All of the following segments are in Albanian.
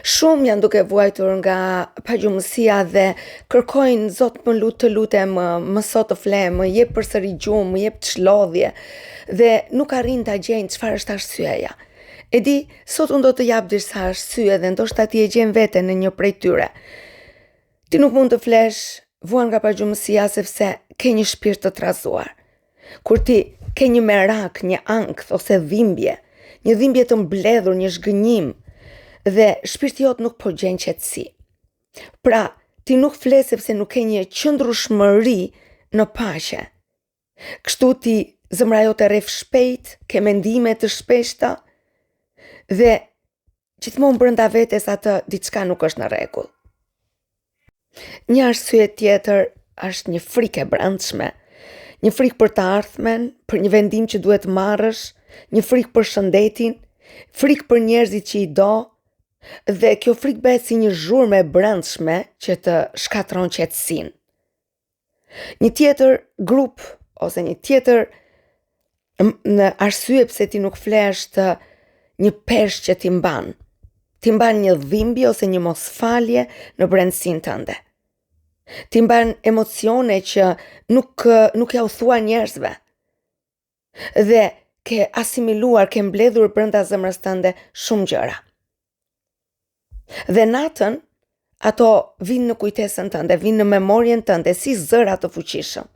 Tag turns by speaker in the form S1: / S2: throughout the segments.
S1: Shumë janë duke vuajtur nga pagjumësia dhe kërkojnë Zot më të lutem, më sot të fle, më jep përsëri gjumë, më jep çlodhje dhe nuk arrin ta gjejnë çfarë është arsyeja. E di, sot unë do të jap disa arsye dhe ndoshta ti e gjen veten në një prej tyre. Ti nuk mund të flesh vuan nga pagjumësia sepse ke një shpirt të trazuar. Kur ti ke një merak, një ankth ose një dhimbje të mbledhur, një zhgënjim, dhe shpirti jot nuk po gjen qetësi. Pra, ti nuk fle sepse nuk ke një qëndrueshmëri në paqe. Kështu ti zemra jote rref shpejt, ke mendime të shpeshta dhe gjithmonë brenda vetes atë diçka nuk është në rregull. Një arsye tjetër është një frikë e brendshme, një frikë për të ardhmen, për një vendim që duhet marrësh, një frikë për shëndetin, frikë për njerëzit që i do, dhe kjo frikë bëhet si një zhurmë e brendshme që të shkatron qetësinë. Një tjetër grup ose një tjetër në arsye pse ti nuk fle është një peshë që ti mban. Ti mban një dhimbje ose një mosfalje në brendësinë tënde. Ti mban emocione që nuk ja u thua njerëzve. Dhe ke asimiluar, ke mbledhur brenda zemrës tënde shumë gjëra. Dhe natën, ato vinë në kujtesën tënde, vinë në memorien tënde si zëra të fuqishëm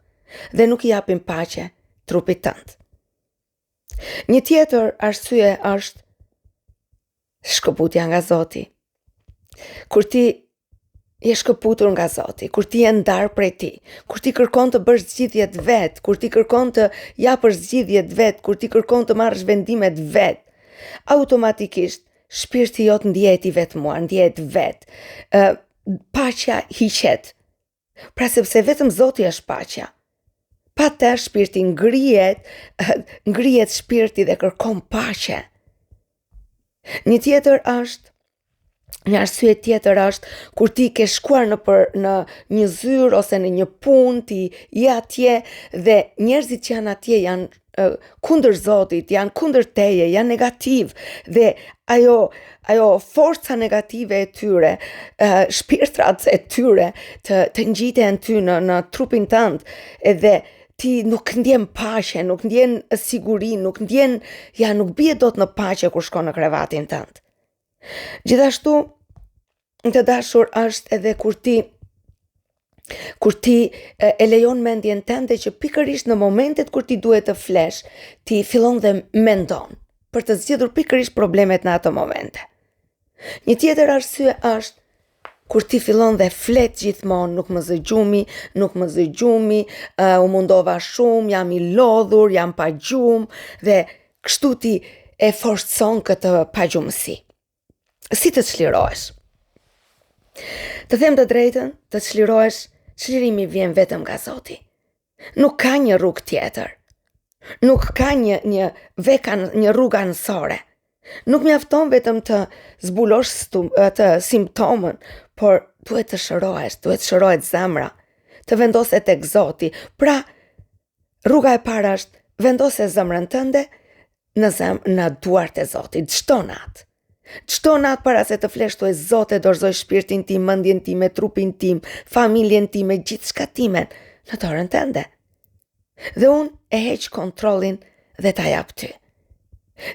S1: dhe nuk i japin paqe trupit tënd. Një tjetër arsye është shkëputja nga Zoti. Kur ti je shkëputur nga Zoti, kur ti je ndar prej Tij, kur ti kërkon të bësh zgjidhjet vet, kur ti kërkon të japësh zgjidhjet vet, kur ti kërkon të marrësh vendimet vet, automatikisht shpirti jot ndihet i vetmuar, ndihet vet. Paqja hiqet. Pra sepse vetëm Zoti është paqja. Pa të shpirti ngrihet shpirti dhe kërkon paqe. Një arsye tjetër është kur ti ke shkuar në një zyrë ose në një punë, ti je atje dhe njerëzit që janë atje janë kundër Zotit, janë kundër teje, janë negativ dhe ajo forca negative e tyre, shpirtrat e tyre të ngjiten ty në trupin tënd edhe ti nuk ndjen paqe, nuk ndjen siguri, nuk bie dot në paqe kur shkon në krevatin tënd. Gjithashtu, të dashur është edhe kur ti e lejon mendjen tënde që pikërisht në momentet kur ti duhet të flesh, ti fillon dhe mendon për të zgjedhur pikërisht problemet në ato momente. Një tjetër arsye është kur ti fillon dhe flet gjithmonë, nuk më zë gjumi, u mundova shumë, jam i lodhur, jam pa gjumë dhe kështu ti e forcon këtë pagjumësi. Si të çlirohesh? Të them të drejtën, të çlirohesh, çlirimi vjen vetëm nga Zoti. Nuk ka një rrugë tjetër. Nuk ka një rrugë anësore. Nuk mjafton vetëm të zbulosh të simptomën, por duhet të shërohet zemra, të vendoset tek Zoti. Pra, rruga e parë është vendose zemrën tënde në duart e Zotit, çdo natë. Çdo natë para se të flesh thuaj Zote, dorëzoj shpirtin tim, mendjen time, trupin tim, familjen time, gjithçka timen në dorën tënde. Dhe unë e heq kontrollin dhe ta jap ty.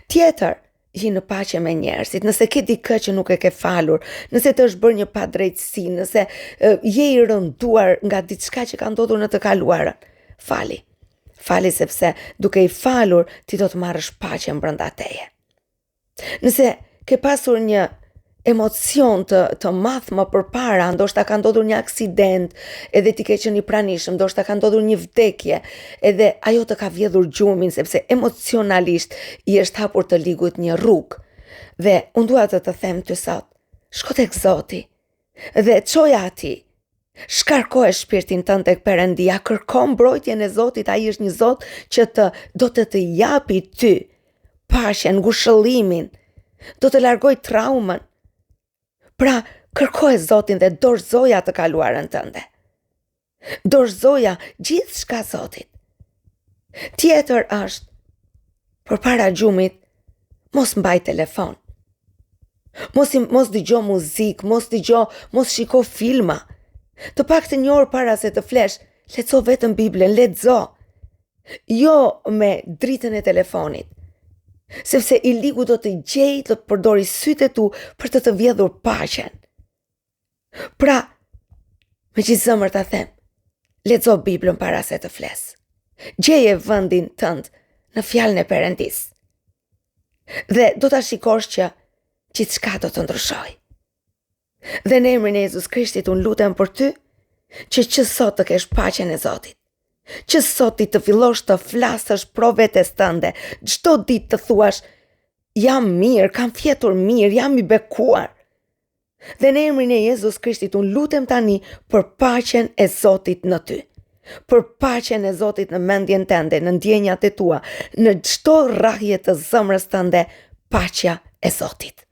S1: Tjetër, je në paqe me njerëzit, nëse ke dikë që nuk e ke falur, nëse të është bërë një padrejtësi, nëse je i rënduar nga diçka që ka ndodhur në të kaluarën, fali. Fali sepse duke i falur, ti do të marrësh paqen brenda teje. Nëse ke pasur një emocion të madh më përpara, ndoshta ka ndodhur një aksident, edhe ti ke qenë i pranishëm, ndoshta ka ndodhur një vdekje, edhe ajo të ka vjedhur gjumin sepse emocionalisht i është hapur të ligut një rrugë. Dhe unë dua të them ty sot, shko tek Zoti dhe çoja atij. Shkarkohe shpirtin tënd tek Perëndia, kërko mbrojtjen e Zotit, ai është një Zot që do të japi ty paqen, ngushëllimin, do të largoj traumën. Pra, kërkoje Zotin dhe dorëzoja të kaluarën tënde. Dorëzoja gjithçka Zotit. Tjetër është, përpara gjumit, mos mbaj telefon. Mos dëgjo muzikë, mos shiko filma. Të paktën një orë para se të flesh, lexo vetëm Biblën, lexo. Jo me dritën e telefonit. Sepse i ligu do të gjej të përdori sytë e tu për të vjedhur paqen. Pra, me që zëmër të them, lexo Biblën para se të fles. Gjeje vendin tënd në fjalën e Perëndis. Dhe do ta shikosh që gjithçka do të ndryshoj. Dhe në emrin e Jezus Krishtit unë lutem për ty, që sot të kesh paqen e Zotit. Që sot ti të fillosh të flasësh pro vetes tënde, çdo ditë të thuash, jam mirë, kam fjetur mirë, jam i bekuar. Dhe në emrin e Jezus Krishtit unë lutem tani për paqen e Zotit në ty. Për paqen e Zotit në mendjen tënde, në ndjenjat e tua, në çdo rrahje të zemrës tënde, paqja e Zotit.